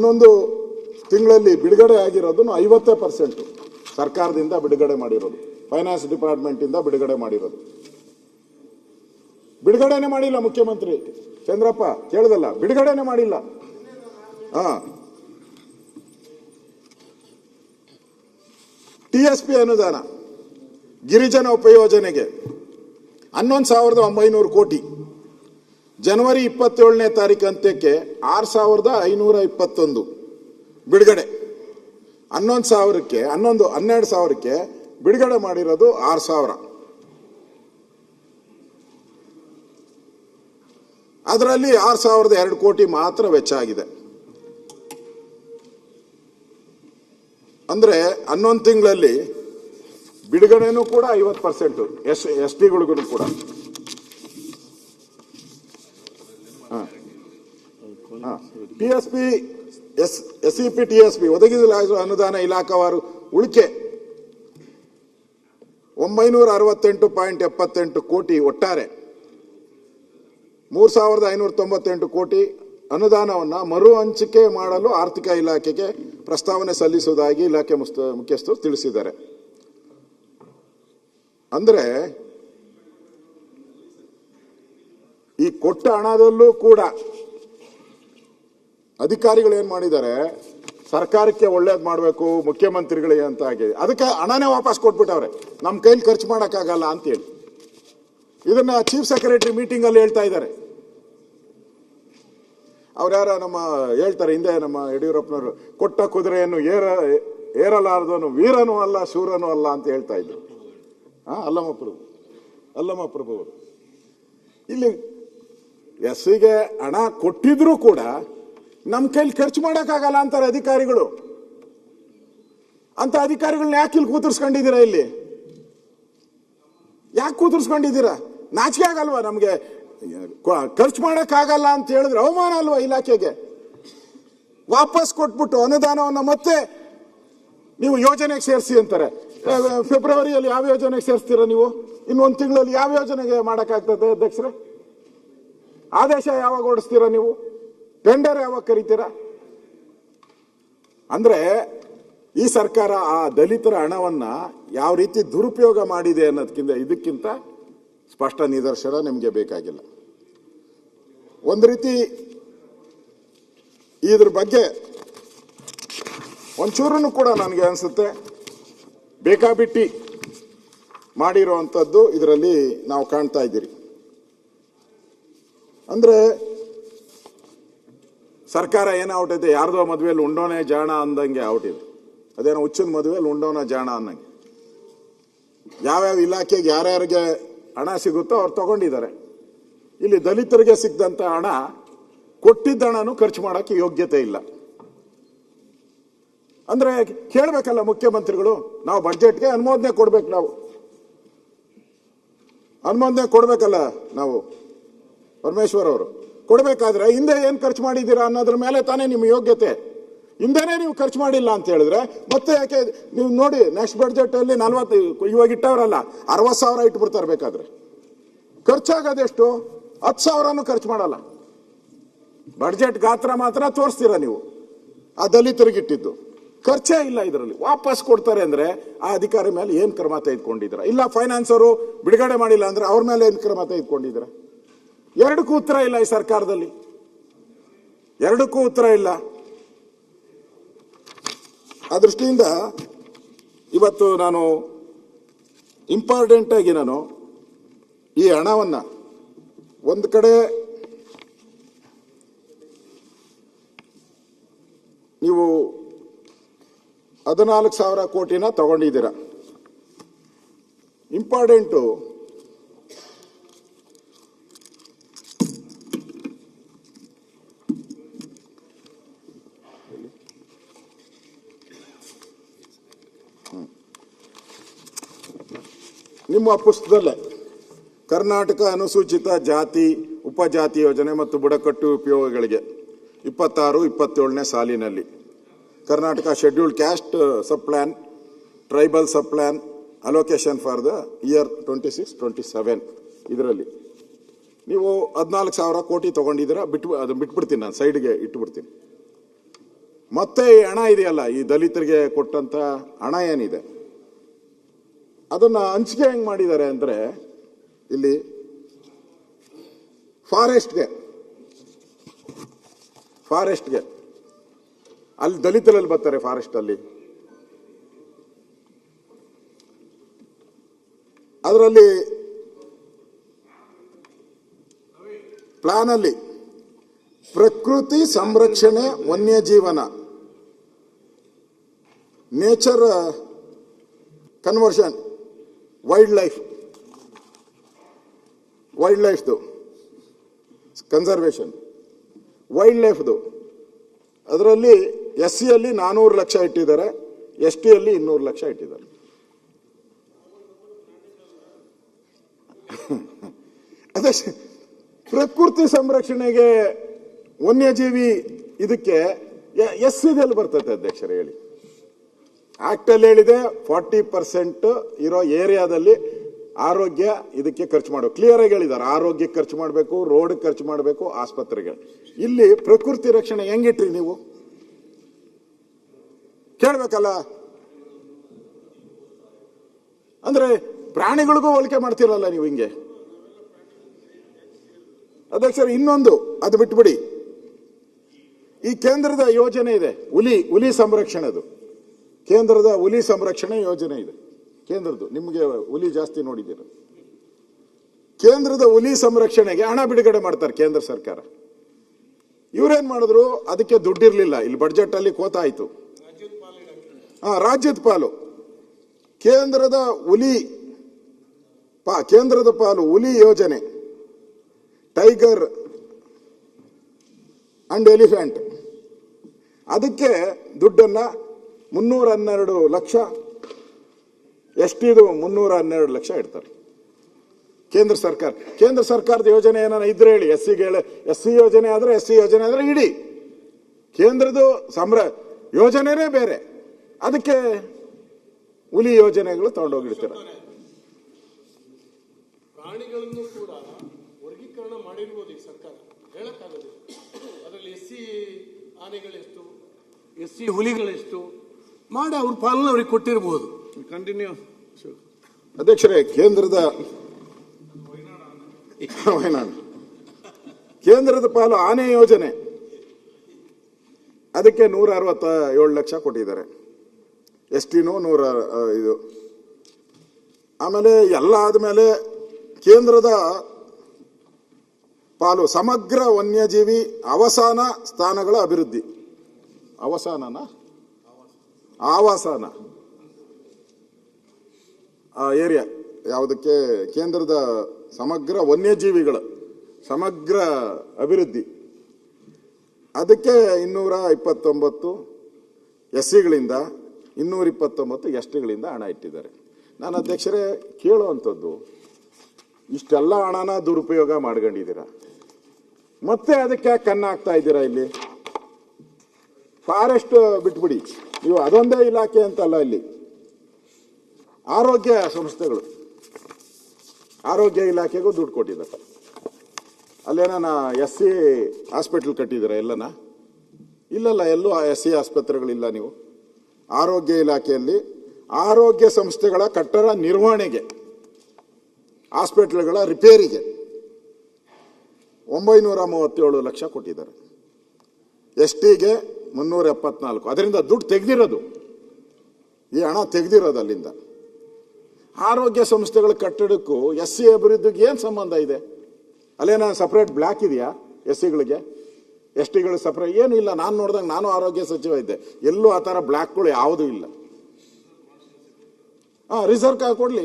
ಇನ್ನೊಂದು ತಿಂಗಳಲ್ಲಿ ಬಿಡುಗಡೆ ಆಗಿರೋದು 50% ಸರ್ಕಾರದಿಂದ ಬಿಡುಗಡೆ ಮಾಡಿರೋದು, ಫೈನಾನ್ಸ್ ಡಿಪಾರ್ಟ್ಮೆಂಟ್ ಇಂದ ಬಿಡುಗಡೆ ಮಾಡಿರೋದು. ಬಿಡುಗಡೆನೇ ಮಾಡಿಲ್ಲ ಮುಖ್ಯಮಂತ್ರಿ ಚಂದ್ರಪ್ಪ, ಕೇಳದಲ್ಲ, ಬಿಡುಗಡೆನೇ ಮಾಡಿಲ್ಲ. TSP ಅನುದಾನ ಗಿರಿಜನ ಉಪಯೋಜನೆಗೆ 11,900 ಕೋಟಿ, ಜನವರಿ 27ನೇ ತಾರೀಕು ಅಂತ್ಯಕ್ಕೆ 6,521 ಬಿಡುಗಡೆ. 12,000ಕ್ಕೆ ಬಿಡುಗಡೆ ಮಾಡಿರೋದು 6,000. ಅದರಲ್ಲಿ 6,002 ಕೋಟಿ ಮಾತ್ರ ವೆಚ್ಚ ಆಗಿದೆ. ಅಂದ್ರೆ 11 ತಿಂಗಳಲ್ಲಿ ಬಿಡುಗಡೆನೂ ಕೂಡ 50%, STಗಳಿಗೂ ಕೂಡ. TSP SEP TSP ಒದಗಿಸಲಾಗಿರುವ ಅನುದಾನ ಇಲಾಖಾವಾರು ಉಳಿಕೆ 968.78 ಕೋಟಿ, ಒಟ್ಟಾರೆ 3,598 ಕೋಟಿ ಅನುದಾನವನ್ನು ಮರು ಹಂಚಿಕೆ ಮಾಡಲು ಆರ್ಥಿಕ ಇಲಾಖೆಗೆ ಪ್ರಸ್ತಾವನೆ ಸಲ್ಲಿಸುವುದಾಗಿ ಇಲಾಖೆ ಮುಖ್ಯಸ್ಥರು ತಿಳಿಸಿದ್ದಾರೆ. ಅಂದ್ರೆ ಈ ಕೊಟ್ಟ ಹಣದಲ್ಲೂ ಕೂಡ ಅಧಿಕಾರಿಗಳು ಏನ್ ಮಾಡಿದ್ದಾರೆ, ಸರ್ಕಾರಕ್ಕೆ ಒಳ್ಳೇದು ಮಾಡಬೇಕು ಮುಖ್ಯಮಂತ್ರಿಗಳಿಗೆ ಅಂತ ಆಗಿದೆ, ಅದಕ್ಕೆ ಹಣನೇ ವಾಪಸ್ ಕೊಟ್ಬಿಟ್ಟವ್ರೆ, ನಮ್ಮ ಕೈಲಿ ಖರ್ಚು ಮಾಡೋಕ್ಕಾಗಲ್ಲ ಅಂತೇಳಿ. ಇದನ್ನ ಚೀಫ್ ಸೆಕ್ರೆಟರಿ ಮೀಟಿಂಗ್ ಅಲ್ಲಿ ಹೇಳ್ತಾ ಇದ್ದಾರೆ. ಅವ್ರ್ಯಾರ ನಮ್ಮ ಹೇಳ್ತಾರೆ ಹಿಂದೆ, ನಮ್ಮ ಯಡಿಯೂರಪ್ಪನವರು, ಕೊಟ್ಟ ಕುದುರೆಯನ್ನು ಏರಲಾರದವನು ವೀರನೂ ಅಲ್ಲ ಶೂರನೂ ಅಲ್ಲ ಅಂತ ಹೇಳ್ತಾ ಇದ್ರು. ಅಲ್ಲಮ್ಮ ಪ್ರಭು ಅವರು ಇಲ್ಲಿ ಎಸ್ಸಿಗೆ ಹಣ ಕೊಟ್ಟಿದ್ರು ಕೂಡ ನಮ್ಮ ಕೈಲಿ ಖರ್ಚು ಮಾಡೋಕ್ಕಾಗಲ್ಲ ಅಂತಾರೆ ಅಧಿಕಾರಿಗಳು. ಅಂತ ಅಧಿಕಾರಿಗಳನ್ನ ಯಾಕೆ ಇಲ್ಲಿ ಕೂತರ್ಸ್ಕೊಂಡಿದ್ದೀರಾ? ಇಲ್ಲಿ ಯಾಕೆ ಕೂತರ್ಸ್ಕೊಂಡಿದ್ದೀರಾ? ನಾಚಿಕೆ ಆಗಲ್ವಾ ನಮ್ಗೆ? ಖರ್ಚು ಮಾಡೋಕ್ಕಾಗಲ್ಲ ಅಂತ ಹೇಳಿದ್ರೆ ಅವಮಾನ ಅಲ್ವಾ ಇಲಾಖೆಗೆ? ವಾಪಸ್ ಕೊಟ್ಬಿಟ್ಟು ಅನುದಾನವನ್ನು ಮತ್ತೆ ನೀವು ಯೋಜನೆಗೆ ಸೇರಿಸಿ ಅಂತಾರೆ. ಫೆಬ್ರವರಿಯಲ್ಲಿ ಯಾವ ಯೋಜನೆಗೆ ಸೇರಿಸ್ತೀರಾ ನೀವು? ಇನ್ನೊಂದು ತಿಂಗಳಲ್ಲಿ ಯಾವ ಯೋಜನೆಗೆ ಮಾಡೋಕ್ಕಾಗ್ತದೆ ಅಧ್ಯಕ್ಷರೇ? ಆದೇಶ ಯಾವಾಗ ಹೊರಡಿಸ್ತೀರಾ ನೀವು? ಟೆಂಡರ್ ಯಾವಾಗ ಕರೀತೀರಾ? ಅಂದ್ರೆ ಈ ಸರ್ಕಾರ ಆ ದಲಿತರ ಹಣವನ್ನ ಯಾವ ರೀತಿ ದುರುಪಯೋಗ ಮಾಡಿದೆ ಅನ್ನೋದಕ್ಕಿಂತ ಇದಕ್ಕಿಂತ ಸ್ಪಷ್ಟ ನಿದರ್ಶನ ನಿಮಗೆ ಬೇಕಾಗಿಲ್ಲ. ಒಂದು ರೀತಿ ಇದ್ರ ಬಗ್ಗೆ ಒಂಚೂರನ್ನು ಕೂಡ ನನಗೆ ಅನಿಸುತ್ತೆ ಬೇಕಾಬಿಟ್ಟಿ ಮಾಡಿರುವಂಥದ್ದು ಇದರಲ್ಲಿ ನಾವು ಕಾಣ್ತಾ ಇದ್ದೀರಿ. ಅಂದ್ರೆ ಸರ್ಕಾರ ಏನಾಗ್ಬಿಟ್ಟೈತೆ, ಯಾರ್ದೋ ಮದುವೆಯಲ್ಲಿ ಉಂಡೋನೆ ಜಾಣ ಅಂದಂಗೆ ಔಟಿದೆ. ಅದೇನೋ ಹುಚ್ಚನ ಮದುವೆಯಲ್ಲಿ ಉಂಡೋನ ಜಾಣ ಅನ್ನಂಗೆ. ಯಾವ್ಯಾವ ಇಲಾಖೆಗೆ ಯಾರ್ಯಾರಿಗೆ ಹಣ ಸಿಗುತ್ತೋ ಅವ್ರು ತಗೊಂಡಿದ್ದಾರೆ. ಇಲ್ಲಿ ದಲಿತರಿಗೆ ಸಿಕ್ಕದಂತ ಹಣ, ಕೊಟ್ಟಿದ್ದ ಹಣನೂ ಖರ್ಚು ಮಾಡೋಕ್ಕೆ ಯೋಗ್ಯತೆ ಇಲ್ಲ. ಅಂದ್ರೆ ಕೇಳಬೇಕಲ್ಲ ಮುಖ್ಯಮಂತ್ರಿಗಳು, ನಾವು ಬಡ್ಜೆಟ್ಗೆ ಅನುಮೋದನೆ ಕೊಡ್ಬೇಕು, ನಾವು ಅನುಮೋದನೆ ಕೊಡ್ಬೇಕಲ್ಲ. ನಾವು ಪರಮೇಶ್ವರ್ ಅವರು ಕೊಡ್ಬೇಕಾದ್ರೆ ಹಿಂದೆ ಏನ್ ಖರ್ಚು ಮಾಡಿದ್ದೀರಾ ಅನ್ನೋದ್ರ ಮೇಲೆ ತಾನೇ ನಿಮ್ಮ ಯೋಗ್ಯತೆ. ಹಿಂದೆನೇ ನೀವು ಖರ್ಚು ಮಾಡಿಲ್ಲ ಅಂತ ಹೇಳಿದ್ರೆ ಮತ್ತೆ ಯಾಕೆ? ನೀವು ನೋಡಿ ನೆಕ್ಸ್ಟ್ ಬಡ್ಜೆಟ್ ಅಲ್ಲಿ 40 ಇವಾಗ ಇಟ್ಟವರಲ್ಲ 60,000 ಇಟ್ಬಿಡ್ತಾರೆ. ಬೇಕಾದ್ರೆ ಖರ್ಚಾಗೋದೆಷ್ಟು? 10,000 ಖರ್ಚು ಮಾಡಲ್ಲ. ಬಡ್ಜೆಟ್ ಗಾತ್ರ ಮಾತ್ರ ತೋರಿಸ್ತೀರಾ ನೀವು. ಆ ದಲಿತರಿಗೆ ಇಟ್ಟಿದ್ದು ಖರ್ಚೇ ಇಲ್ಲ. ಇದರಲ್ಲಿ ವಾಪಸ್ ಕೊಡ್ತಾರೆ ಅಂದ್ರೆ ಆ ಅಧಿಕಾರಿ ಮೇಲೆ ಏನ್ ಕ್ರಮ ತೆಗೆದುಕೊಂಡಿದ್ದೀರಾ? ಇಲ್ಲ ಫೈನಾನ್ಸ್ ಅವರು ಬಿಡುಗಡೆ ಮಾಡಿಲ್ಲ ಅಂದ್ರೆ ಅವ್ರ ಮೇಲೆ ಏನ್ ಕ್ರಮ ತೆಗೆದುಕೊಂಡಿದ್ದೀರಾ? ಎರಡಕ್ಕೂ ಉತ್ತರ ಇಲ್ಲ ಈ ಸರ್ಕಾರದಲ್ಲಿ, ಎರಡಕ್ಕೂ ಉತ್ತರ ಇಲ್ಲ. ಆ ದೃಷ್ಟಿಯಿಂದ ಇವತ್ತು ನಾನು ಇಂಪಾರ್ಟೆಂಟ್ ಆಗಿ ನಾನು ಈ ಹಣವನ್ನ ಒಂದು ಕಡೆ ನೀವು 14,000 ಕೋಟಿನ ತಗೊಂಡಿದ್ದೀರಾ. ಇಂಪಾರ್ಟೆಂಟು ನಿಮ್ಮ ಪುಸ್ತಕದಲ್ಲೇ ಕರ್ನಾಟಕ ಅನುಸೂಚಿತ ಜಾತಿ ಉಪಜಾತಿ ಯೋಜನೆ ಮತ್ತು ಬುಡಕಟ್ಟು ಉಪಯೋಗಗಳಿಗೆ 26-27ನೇ ಸಾಲಿನಲ್ಲಿ Karnataka scheduled caste sub plan, tribal sub plan allocation for the year 26-27 ಇದರಲ್ಲಿ ನೀವು 14,000 ಕೋಟಿ ತಗೊಂಡಿದ್ದೀರಾ. ಅದನ್ನ ಬಿಟ್ಬಿಡ್ತೀನಿ, ನಾನು ಸೈಡ್ಗೆ ಇಟ್ಬಿಡ್ತೀನಿ. ಮತ್ತೆ ಈ ಹಣ ಇದೆಯಲ್ಲ, ಈ ದಲಿತರಿಗೆ ಕೊಟ್ಟಂತ ಹಣ ಏನಿದೆ ಅದನ್ನ ಹಂಚಿಕೆ ಹೆಂಗ್ ಮಾಡಿದ್ದಾರೆ ಅಂದ್ರೆ, ಇಲ್ಲಿ ಫಾರೆಸ್ಟ್ಗೆ ಅಲ್ಲಿ ದಲಿತರಲ್ಲಿ ಬರ್ತಾರೆ, ಫಾರೆಸ್ಟ್ ಅಲ್ಲಿ ಅದರಲ್ಲಿ ಪ್ಲಾನ್ ಅಲ್ಲಿ ಪ್ರಕೃತಿ ಸಂರಕ್ಷಣೆ, ವನ್ಯಜೀವನ, ನೇಚರ್ ಕನ್ವರ್ಷನ್, ವೈಲ್ಡ್ ಲೈಫ್ದು ಕನ್ಸರ್ವೇಷನ್, ವೈಲ್ಡ್ ಲೈಫ್ದು ಅದರಲ್ಲಿ SC ಯಲ್ಲಿ 400 ಲಕ್ಷ ಇಟ್ಟಿದ್ದಾರೆ, ST ಯಲ್ಲಿ 200 ಲಕ್ಷ ಇಟ್ಟಿದ್ದಾರೆ. ಅದೇ ಪ್ರಕೃತಿ ಸಂರಕ್ಷಣೆಗೆ, ವನ್ಯಜೀವಿ ಇದಕ್ಕೆ SCದಲ್ಲಿ ಬರ್ತದೆ ಅಧ್ಯಕ್ಷರೇ ಹೇಳಿ. ಆಕ್ಟ್ ಅಲ್ಲಿ ಹೇಳಿದೆ 40% ಇರೋ ಏರಿಯಾದಲ್ಲಿ ಆರೋಗ್ಯ ಇದಕ್ಕೆ ಖರ್ಚು ಮಾಡಬೇಕು, ಕ್ಲಿಯರ್ ಆಗಿ ಹೇಳಿದ್ದಾರೆ. ಆರೋಗ್ಯಕ್ಕೆ ಖರ್ಚು ಮಾಡಬೇಕು, ರೋಡ್ ಖರ್ಚು ಮಾಡಬೇಕು, ಆಸ್ಪತ್ರೆಗೆ. ಇಲ್ಲಿ ಪ್ರಕೃತಿ ರಕ್ಷಣೆ ಹೆಂಗಿಟ್ರಿ ನೀವು ಕೇಳ್ಬೇಕಲ್ಲ. ಅಂದ್ರೆ ಪ್ರಾಣಿಗಳಿಗೂ ಹೋಲಿಕೆ ಮಾಡ್ತಿರಲ್ಲ ನೀವು ಹಿಂಗೆ. ಅಧ್ಯಕ್ಷರು ಇನ್ನೊಂದು, ಅದು ಬಿಟ್ಬಿಡಿ, ಈ ಕೇಂದ್ರದ ಯೋಜನೆ ಇದೆ, ಹುಲಿ ಸಂರಕ್ಷಣೆದು. ಕೇಂದ್ರದ ಹುಲಿ ಸಂರಕ್ಷಣೆ ಯೋಜನೆ ಇದೆ ಕೇಂದ್ರದ್ದು. ನಿಮಗೆ ಹುಲಿ ಜಾಸ್ತಿ ನೋಡಿದ್ದೀರ. ಕೇಂದ್ರದ ಹುಲಿ ಸಂರಕ್ಷಣೆಗೆ ಹಣ ಬಿಡುಗಡೆ ಮಾಡ್ತಾರೆ ಕೇಂದ್ರ ಸರ್ಕಾರ. ಇವ್ರೇನ್ ಮಾಡಿದ್ರು, ಅದಕ್ಕೆ ದುಡ್ಡಿರ್ಲಿಲ್ಲ. ಇಲ್ಲಿ ಬಡ್ಜೆಟ್ ಅಲ್ಲಿ ಕೋತ ಆಯ್ತು. ರಾಜ್ಯದ ಪಾಲು, ಕೇಂದ್ರದ ಪಾಲು ಹುಲಿ ಯೋಜನೆ, ಟೈಗರ್ ಅಂಡ್ ಎಲಿಫೆಂಟ್, ಅದಕ್ಕೆ ದುಡ್ಡನ್ನ 312 ಲಕ್ಷ, ಎಷ್ಟಿದು 312 ಲಕ್ಷ ಇಡ್ತಾರೆ ಕೇಂದ್ರ ಸರ್ಕಾರ. ಕೇಂದ್ರ ಸರ್ಕಾರದ ಯೋಜನೆ ಏನಾರ ಇದ್ರೆ ಹೇಳಿ. SC ಯೋಜನೆ ಆದ್ರೆ ಇಡೀ ಕೇಂದ್ರದ್ದು ಯೋಜನೆನೇ ಬೇರೆ, ಅದಕ್ಕೆ ಹುಲಿ ಯೋಜನೆಗಳು ತಗೊಂಡೋಗಿಡ್ತೀರ. ಪ್ರಾಣಿಗಳನ್ನು ಕೂಡ ವರ್ಗೀಕರಣ ಮಾಡಿರ್ಬೋದು ಈ ಸರ್ಕಾರ, ಹೇಳಕ್ಕಾಗೋದಿಲ್ಲ. ಅದರಲ್ಲಿ SC ಆನೆಗಳೆಷ್ಟು, SC ಹುಲಿಗಳೆಷ್ಟು ಮಾಡಿ ಅವ್ರ ಪಾಲನೆ ಅವ್ರಿಗೆ ಕೊಟ್ಟಿರ್ಬೋದು. ಕಂಟಿನ್ಯೂ ಅಧ್ಯಕ್ಷರೇ, ಕೇಂದ್ರದ ಪಾಲು ಆನೆ ಯೋಜನೆ, ಅದಕ್ಕೆ 167 ಲಕ್ಷ ಕೊಟ್ಟಿದ್ದಾರೆ. STನೂ 100 ಆಮೇಲೆ ಎಲ್ಲ ಆದ್ಮೇಲೆ ಕೇಂದ್ರದ ಪಾಲು ಸಮಗ್ರ ವನ್ಯಜೀವಿ ಆವಾಸನ ಸ್ಥಾನಗಳ ಅಭಿವೃದ್ಧಿ. ಆವಾಸನ ಏರಿಯಾ ಯಾವುದಕ್ಕೆ, ಕೇಂದ್ರದ ಸಮಗ್ರ ವನ್ಯಜೀವಿಗಳ ಸಮಗ್ರ ಅಭಿವೃದ್ಧಿ, ಅದಕ್ಕೆ 229 SCಗಳಿಂದ 229 STಗಳಿಂದ ಹಣ ಇಟ್ಟಿದ್ದಾರೆ. ನಾನು ಅಧ್ಯಕ್ಷರೇ ಕೇಳುವಂಥದ್ದು, ಇಷ್ಟೆಲ್ಲ ಹಣನ ದುರುಪಯೋಗ ಮಾಡ್ಕೊಂಡಿದ್ದೀರಾ, ಮತ್ತೆ ಅದಕ್ಕೆ ಕನ್ನ ಹಾಕ್ತಾ ಇದ್ದೀರಾ? ಇಲ್ಲಿ ಫಾರೆಸ್ಟ್ ಬಿಟ್ಬಿಡಿ ನೀವು, ಅದೊಂದೇ ಇಲಾಖೆ ಅಂತಲ್ಲ, ಇಲ್ಲಿ ಆರೋಗ್ಯ ಸಂಸ್ಥೆಗಳು, ಆರೋಗ್ಯ ಇಲಾಖೆಗೂ ದುಡ್ಡು ಕೊಟ್ಟಿದ್ದಾರೆ. ಅಲ್ಲೇನ SC ಹಾಸ್ಪಿಟಲ್ ಕಟ್ಟಿದ್ದೀರಾ ಎಲ್ಲನ? ಇಲ್ಲಲ್ಲ, ಎಲ್ಲೂ SC ಆಸ್ಪತ್ರೆಗಳಿಲ್ಲ. ನೀವು ಆರೋಗ್ಯ ಇಲಾಖೆಯಲ್ಲಿ ಆರೋಗ್ಯ ಸಂಸ್ಥೆಗಳ ಕಟ್ಟಡ ನಿರ್ವಹಣೆಗೆ, ಹಾಸ್ಪಿಟಲ್ಗಳ ರಿಪೇರಿಗೆ 937 ಲಕ್ಷ ಕೊಟ್ಟಿದ್ದಾರೆ. STಗೆ 374. ಅದರಿಂದ ದುಡ್ಡು ತೆಗೆದಿರೋದು, ಈ ಹಣ ತೆಗೆದಿರೋದು ಅಲ್ಲಿಂದ. ಆರೋಗ್ಯ ಸಂಸ್ಥೆಗಳ ಕಟ್ಟಡಕ್ಕೂ SC ಅಭಿವೃದ್ಧಿಗೆ ಏನು ಸಂಬಂಧ ಇದೆ? ಅಲ್ಲೇನ ಸಪರೇಟ್ ಬ್ಲಾಕ್ ಇದೆಯಾ SCಗಳಿಗೆ? STಗಳು ಸಪರೇಟ್ ಏನು ಇಲ್ಲ. ನಾನು ನೋಡಿದಂಗೆ, ನಾನು ಆರೋಗ್ಯ ಸಚಿವ ಇದ್ದೆ, ಎಲ್ಲೂ ಆ ಥರ ಬ್ಲಾಕ್ಗಳು ಯಾವುದೂ ಇಲ್ಲ. ರಿಸರ್ವ್ ಕೊಡ್ಲಿ,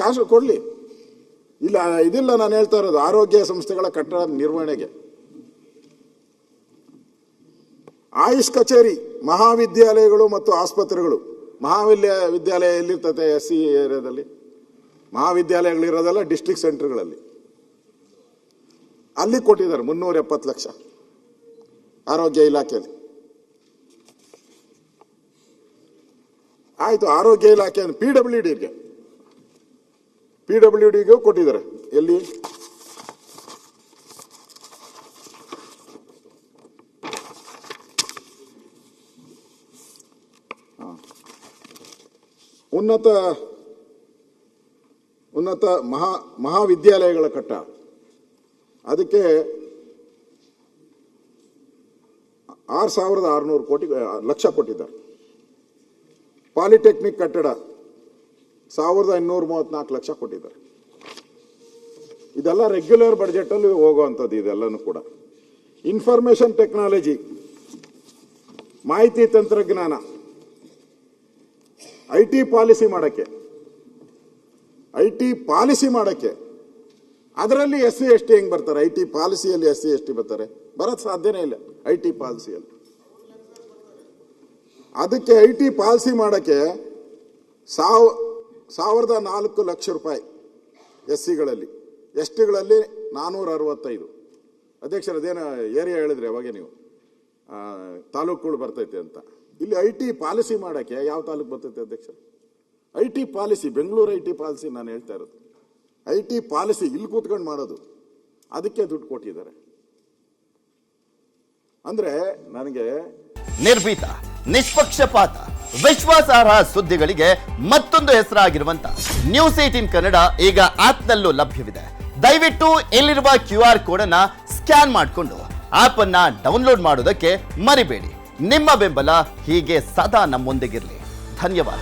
ಕಾಸು ಕೊಡ್ಲಿ. ಇಲ್ಲ ಇದಿಲ್ಲ, ನಾನು ಹೇಳ್ತಾ ಇರೋದು ಆರೋಗ್ಯ ಸಂಸ್ಥೆಗಳ ಕಟ್ಟಡ ನಿರ್ವಹಣೆಗೆ. ಆಯುಷ್ ಕಚೇರಿ, ಮಹಾವಿದ್ಯಾಲಯಗಳು ಮತ್ತು ಆಸ್ಪತ್ರೆಗಳು. ಮಹಾವಿದ್ಯಾಲಯ ಎಲ್ಲಿರ್ತದೆ? SC ಏರಿಯಾದಲ್ಲಿ ಮಹಾವಿದ್ಯಾಲಯಗಳಿರೋದಲ್ಲ, ಡಿಸ್ಟ್ರಿಕ್ಟ್ ಸೆಂಟರ್ಗಳಲ್ಲಿ. ಅಲ್ಲಿ ಕೊಟ್ಟಿದ್ದಾರೆ 370 ಲಕ್ಷ ಆರೋಗ್ಯ ಇಲಾಖೆಯಲ್ಲಿ. ಆಯ್ತು, ಆರೋಗ್ಯ ಇಲಾಖೆ PWDಗೂ ಕೊಟ್ಟಿದ್ದಾರೆ. ಎಲ್ಲಿ? ಉನ್ನತ ಮಹಾವಿದ್ಯಾಲಯಗಳ ಕಟ್ಟ, ಅದಕ್ಕೆ 6,600 ಲಕ್ಷ ಕೊಟ್ಟಿದ್ದಾರೆ. ಪಾಲಿಟೆಕ್ನಿಕ್ ಕಟ್ಟಡ 1,834 ಲಕ್ಷ ಕೊಟ್ಟಿದ್ದಾರೆ. ಇದೆಲ್ಲ ರೆಗ್ಯುಲರ್ ಬಡ್ಜೆಟ್ ಅಲ್ಲಿ ಹೋಗುವಂಥದ್ದು ಇದೆಲ್ಲನೂ ಕೂಡ. ಇನ್ಫಾರ್ಮೇಶನ್ ಟೆಕ್ನಾಲಜಿ, ಮಾಹಿತಿ ತಂತ್ರಜ್ಞಾನ, IT ಪಾಲಿಸಿ ಮಾಡಕ್ಕೆ ಅದರಲ್ಲಿ SC ST ಹೆಂಗ್ ಬರ್ತಾರೆ? IT ಪಾಲಿಸಿಯಲ್ಲಿ SC ST ಬರ್ತಾರೆ? ಬರೋದು ಸಾಧ್ಯನೇ ಇಲ್ಲ. IT ಪಾಲಿಸಿಯಲ್ಲಿ ಅದಕ್ಕೆ IT ಪಾಲಿಸಿ ಮಾಡಕ್ಕೆ 1,004 ಲಕ್ಷ ರೂಪಾಯಿ SCಗಳಲ್ಲಿ, STಗಳಲ್ಲಿ 465. ಅಧ್ಯಕ್ಷರ ಅದೇನೋ ಏರಿಯಾ ಹೇಳಿದ್ರಿ ಅವಾಗೆ ನೀವು, ತಾಲೂಕುಗಳು ಬರ್ತೈತೆ ಅಂತ. ಇಲ್ಲಿ IT ಪಾಲಿಸಿ ಮಾಡಕ್ಕೆ ಯಾವ ತಾಲೂಕು ಬರ್ತೈತೆ ಅಧ್ಯಕ್ಷರ? IT policy, Bengaluru IT policy ನಾನು ಹೇಳ್ತಾ ಇರೋದು. IT ಪಾಲಿಸಿ ಇಲ್ಲಿ ಕೂತ್ಕೊಂಡು ಮಾಡೋದು, ಅದಕ್ಕೆ ದುಡ್ಡು ಕೊಟ್ಟಿದ್ದಾರೆ. ಅಂದ್ರೆ ನನಗೆ ನಿರ್ಭೀತ, ನಿಷ್ಪಕ್ಷಪಾತ, ವಿಶ್ವಾಸಾರ್ಹ ಸುದ್ದಿಗಳಿಗೆ ಮತ್ತೊಂದು ಹೆಸರಾಗಿರುವಂತ News18 ಕನ್ನಡ ಈಗ ಆಪ್ನಲ್ಲೂ ಲಭ್ಯವಿದೆ. ದಯವಿಟ್ಟು ಇಲ್ಲಿರುವ QR ಕೋಡ್ ಅನ್ನ ಸ್ಕ್ಯಾನ್ ಮಾಡಿಕೊಂಡು ಆಪ್ ಅನ್ನ ಡೌನ್ಲೋಡ್ ಮಾಡೋದಕ್ಕೆ ಮರಿಬೇಡಿ. ನಿಮ್ಮ ಬೆಂಬಲ ಹೀಗೆ ಸದಾ ನಮ್ಮೊಂದಿಗಿರಲಿ. ಧನ್ಯವಾದ.